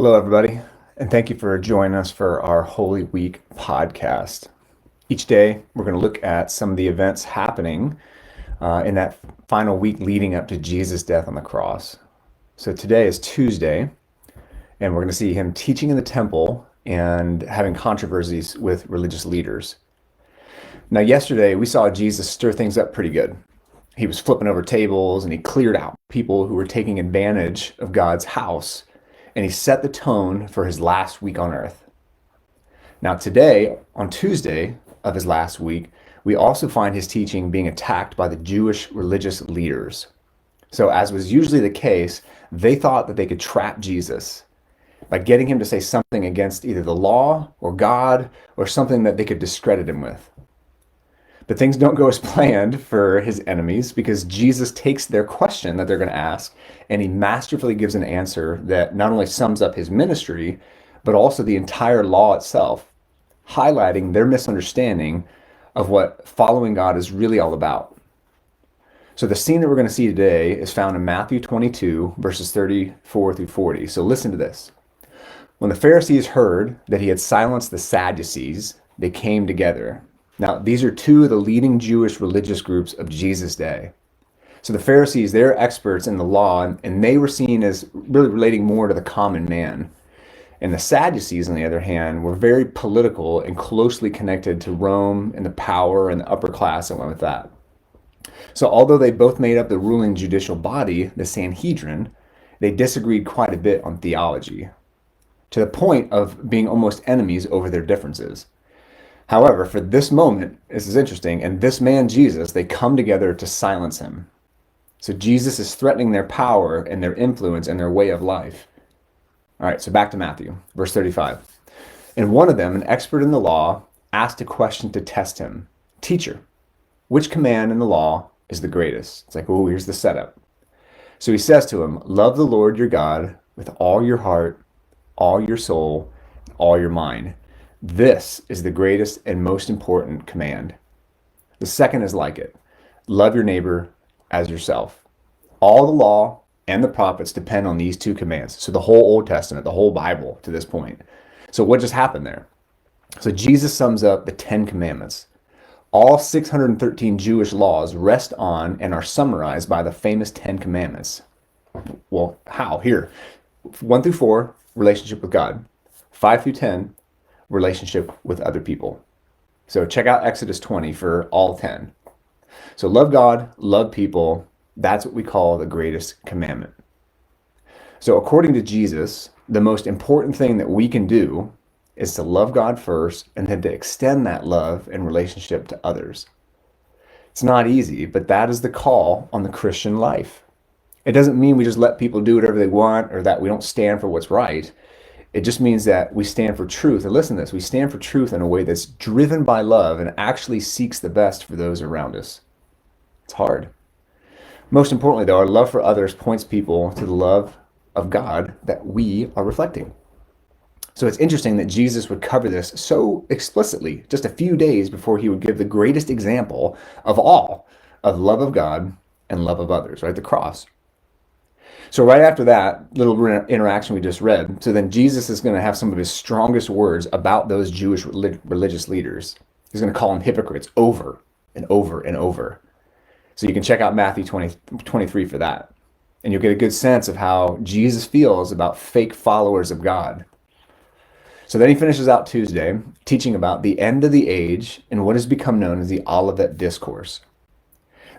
Hello, everybody, and thank you for joining us for our Holy Week podcast. Each day, we're going to look at some of the events happening in that final week leading up to Jesus' death on the cross. So today is Tuesday, and we're going to see him teaching in the temple and having controversies with religious leaders. Now, yesterday, we saw Jesus stir things up pretty good. He was flipping over tables and he cleared out people who were taking advantage of God's house, and he set the tone for his last week on earth. Now, today, on Tuesday of his last week, we also find his teaching being attacked by the Jewish religious leaders. So, as was usually the case, they thought that they could trap Jesus by getting him to say something against either the law or God or something that they could discredit him with. But things don't go as planned for his enemies because Jesus takes their question that they're going to ask and he masterfully gives an answer that not only sums up his ministry, but also the entire law itself, highlighting their misunderstanding of what following God is really all about. So the scene that we're going to see today is found in Matthew 22, verses 34 through 40. So listen to this. When the Pharisees heard that he had silenced the Sadducees, they came together. Now, these are two of the leading Jewish religious groups of Jesus' day. So the Pharisees, they're experts in the law, and they were seen as really relating more to the common man. And the Sadducees, on the other hand, were very political and closely connected to Rome and the power and the upper class that went with that. So although they both made up the ruling judicial body, the Sanhedrin, they disagreed quite a bit on theology, to the point of being almost enemies over their differences. However, for this moment, this is interesting, and this man, Jesus, they come together to silence him. So Jesus is threatening their power and their influence and their way of life. All right, so back to Matthew, verse 35. And one of them, an expert in the law, asked a question to test him. Teacher, which command in the law is the greatest? It's like, oh, here's the setup. So he says to him, love the Lord your God with all your heart, all your soul, all your mind. This is the greatest and most important command. The second is like it. Love your neighbor as yourself. All the law and the prophets depend on these two commands. So the whole Old Testament, the whole Bible to this point. So what just happened there? So Jesus sums up the 10 commandments. All 613 Jewish laws rest on and are summarized by the famous 10 commandments. Well, how? Here. 1 through 4, relationship with God. 5 through 10, relationship with other people. So check out Exodus 20 for all 10. So love God, love people. That's what we call the greatest commandment. So according to Jesus, the most important thing that we can do is to love God first and then to extend that love and relationship to others. It's not easy, but that is the call on the Christian life. It doesn't mean we just let people do whatever they want or that we don't stand for what's right. It just means that we stand for truth. And listen to this, we stand for truth in a way that's driven by love and actually seeks the best for those around us. It's hard. Most importantly, though, our love for others points people to the love of God that we are reflecting. So it's interesting that Jesus would cover this so explicitly just a few days before he would give the greatest example of all of love of God and love of others, right? The cross. So right after that little interaction we just read, so then Jesus is going to have some of his strongest words about those Jewish religious leaders. He's going to call them hypocrites over and over and over. So you can check out Matthew 23 for that. And you'll get a good sense of how Jesus feels about fake followers of God. So then he finishes out Tuesday teaching about the end of the age and what has become known as the Olivet Discourse.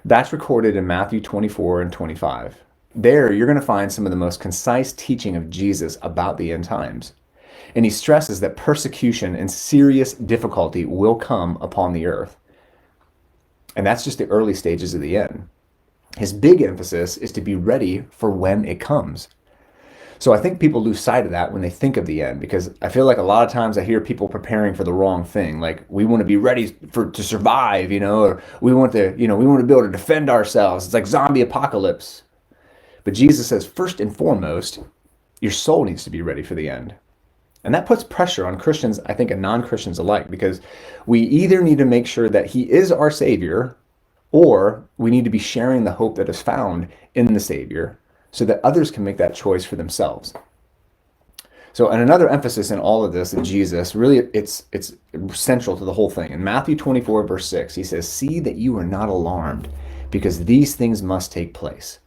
That's recorded in Matthew 24 and 25. There, you're going to find some of the most concise teaching of Jesus about the end times. And he stresses that persecution and serious difficulty will come upon the earth. And that's just the early stages of the end. His big emphasis is to be ready for when it comes. So I think people lose sight of that when they think of the end, because I feel like a lot of times I hear people preparing for the wrong thing. Like, we want to be ready to survive, or we want to be able to defend ourselves. It's like zombie apocalypse. But Jesus says, first and foremost, your soul needs to be ready for the end. And that puts pressure on Christians, I think, and non-Christians alike, because we either need to make sure that he is our Savior, or we need to be sharing the hope that is found in the Savior so that others can make that choice for themselves. So, and another emphasis in all of this in Jesus, really, it's central to the whole thing. In Matthew 24, verse 6, he says, "See that you are not alarmed, because these things must take place."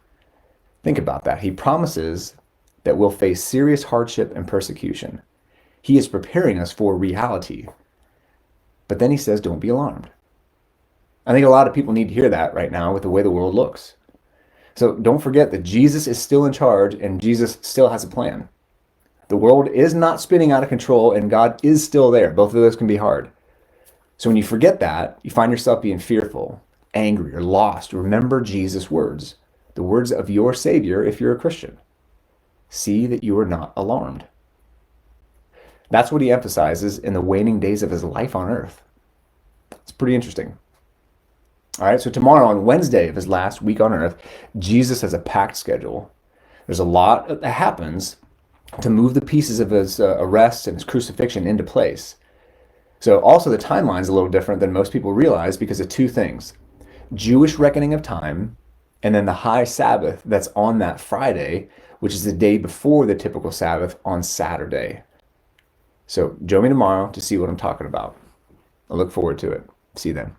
Think about that. He promises that we'll face serious hardship and persecution. He is preparing us for reality. But then he says, don't be alarmed. I think a lot of people need to hear that right now with the way the world looks. So don't forget that Jesus is still in charge and Jesus still has a plan. The world is not spinning out of control and God is still there. Both of those can be hard. So when you forget that, you find yourself being fearful, angry, or lost. Remember Jesus' words, the words of your Savior if you're a Christian. See that you are not alarmed. That's what he emphasizes in the waning days of his life on earth. It's pretty interesting. All right, so tomorrow on Wednesday of his last week on earth, Jesus has a packed schedule. There's a lot that happens to move the pieces of his arrest and his crucifixion into place. So also the timeline is a little different than most people realize because of two things. Jewish reckoning of time, and then the high Sabbath that's on that Friday, which is the day before the typical Sabbath on Saturday. So join me tomorrow to see what I'm talking about. I look forward to it. See you then.